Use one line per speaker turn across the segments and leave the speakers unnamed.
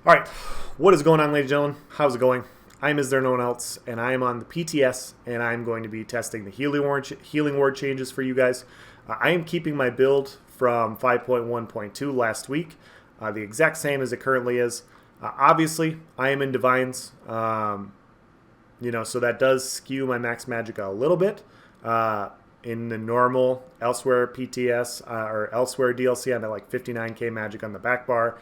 All right, what is going on, ladies and gentlemen? How's it going? I'm Is There No One Else, and I am on the PTS, and I'm going to be testing the healing ward changes for you guys. I am keeping my build from 5.1.2 last week, the exact same as it currently is. Obviously, I am in Divines, so that does skew my max magicka a little bit. In the normal elsewhere PTS or elsewhere DLC, I'm at like 59k magic on the back bar.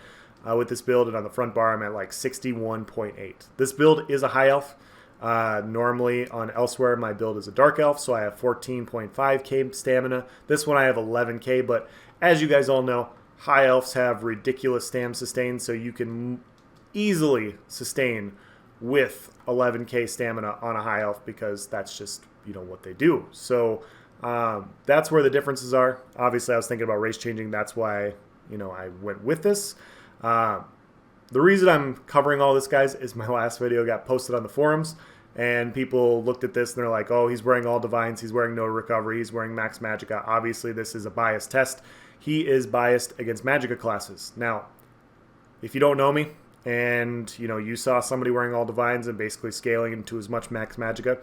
With this build, and on the front bar I'm at like 61.8. This build is a high elf. Normally on elsewhere my build is a dark elf, so I have 14.5k stamina. This one I have 11k, but as you guys all know, high elves have ridiculous stam sustain, so you can easily sustain with 11k stamina on a high elf because that's just what they do. So that's where the differences are. Obviously I was thinking about race changing, that's why I went with this. The reason I'm covering all this, guys, is my last video got posted on the forums, and people looked at this and they're like, oh, he's wearing all divines, he's wearing no recovery, he's wearing max magicka. Obviously, this is a biased test. He is biased against magicka classes. Now, if you don't know me, and you saw somebody wearing all divines and basically scaling into as much max magicka,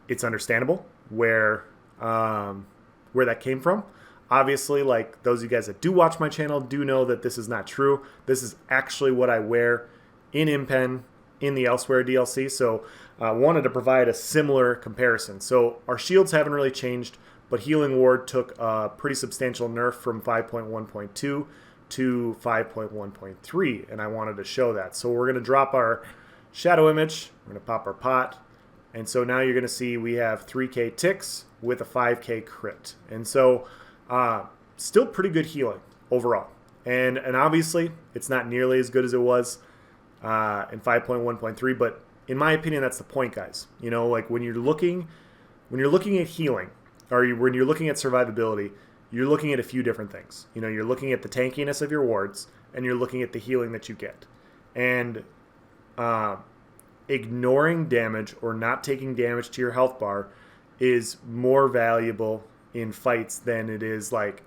it's understandable where that came from. Obviously, like those of you guys that do watch my channel do know that this is not true. This is actually what I wear in Impen in the Elsewhere DLC. So I wanted to provide a similar comparison. So our shields haven't really changed, but Healing Ward took a pretty substantial nerf from 5.1.2 to 5.1.3, and I wanted to show that. So we're going to drop our shadow image, we're going to pop our pot, and so now you're going to see we have 3k ticks with a 5k crit. And so still pretty good healing overall. And obviously, it's not nearly as good as it was in 5.1.3, but in my opinion, that's the point, guys. Like when you're looking at healing, or when you're looking at survivability, you're looking at a few different things. You're looking at the tankiness of your wards, and you're looking at the healing that you get. And ignoring damage or not taking damage to your health bar is more valuable in fights than it is like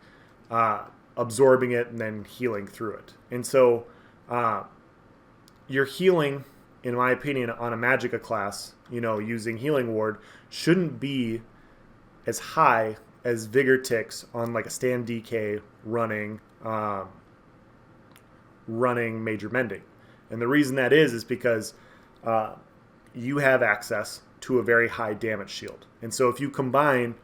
absorbing it and then healing through it. And so your healing, in my opinion, on a magicka class, using Healing Ward, shouldn't be as high as Vigor ticks on like a stand DK running Major Mending. And the reason that is because you have access to a very high damage shield. And so if you combine,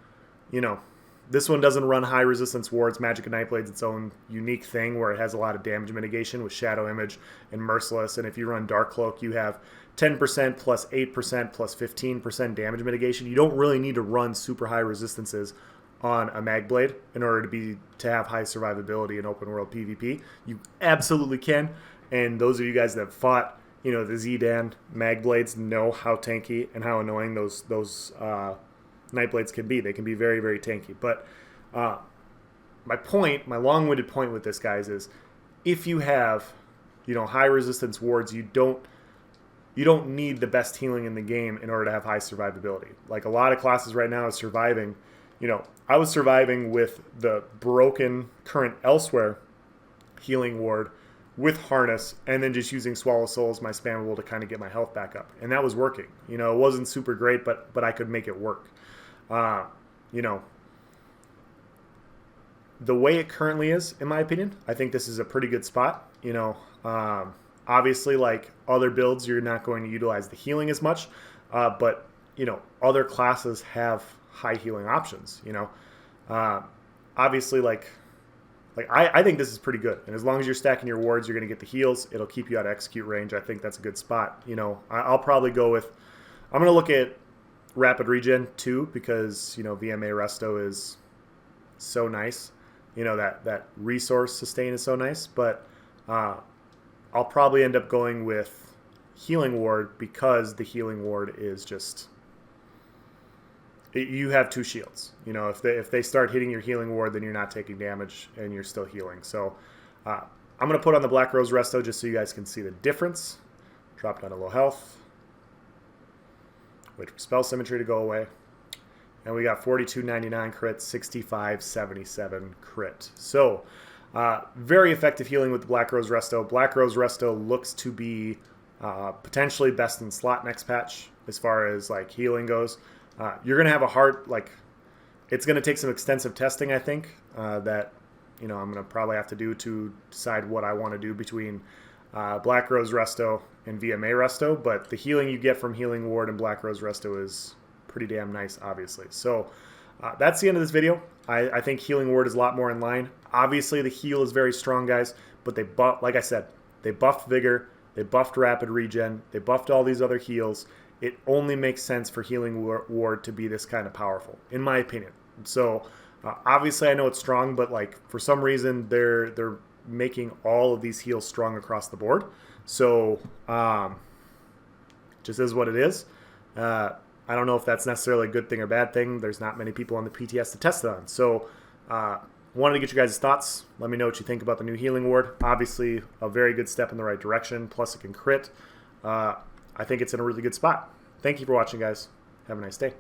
this one doesn't run high resistance wards. Magic and Nightblade's its own unique thing where it has a lot of damage mitigation with Shadow Image and Merciless. And if you run Dark Cloak, you have 10% plus 8% plus 15% damage mitigation. You don't really need to run super high resistances on a Magblade in order to have high survivability in open world PvP. You absolutely can. And those of you guys that have fought, the Zidane Magblades know how tanky and how annoying those Nightblades can be. They can be very, very tanky. But my long-winded point with this, guys, is if you have, high resistance wards, you don't need the best healing in the game in order to have high survivability. Like a lot of classes right now is surviving. I was surviving with the broken current Elsewhere Healing Ward with Harness, and then just using Swallow Soul as my spammable to kind of get my health back up. And that was working. It wasn't super great, but I could make it work. The way it currently is, in my opinion, I think this is a pretty good spot. Obviously, like other builds, you're not going to utilize the healing as much, but other classes have high healing options. Obviously, like I think this is pretty good, and as long as you're stacking your wards, you're going to get the heals. It'll keep you out of execute range. I think that's a good spot. I'll probably go with. I'm going to look at Rapid Regen too, because VMA Resto is so nice. That resource sustain is so nice, but I'll probably end up going with Healing Ward because the Healing Ward is just you have two shields. If they start hitting your Healing Ward, then you're not taking damage and you're still healing. So I'm going to put on the Black Rose Resto just so you guys can see the difference. Drop down to low health. Wait for spell symmetry to go away. And we got 42.99 crit, 65.77 crit. So Very effective healing with the Black Rose Resto. Black Rose Resto looks to be potentially best in slot next patch as far as like healing goes. You're going to have a hard, like, it's going to take some extensive testing, I think, that, I'm going to probably have to do to decide what I want to do between Black Rose Resto and VMA Resto. But the healing you get from Healing Ward and Black Rose Resto is pretty damn nice, obviously. So that's the end of this video. I think Healing Ward is a lot more in line. Obviously, the heal is very strong, guys, but like I said, they buffed Vigor, they buffed Rapid Regen, they buffed all these other heals. It only makes sense for Healing Ward to be this kind of powerful, in my opinion. So obviously, I know it's strong, but like for some reason, they're making all of these heals strong across the board. So just is what it is. I don't know if that's necessarily a good thing or bad thing. There's not many people on the PTS to test it on. So wanted to get you guys' thoughts. Let me know what you think about the new Healing Ward. Obviously, a very good step in the right direction. Plus, it can crit. I think it's in a really good spot. Thank you for watching, guys. Have a nice day.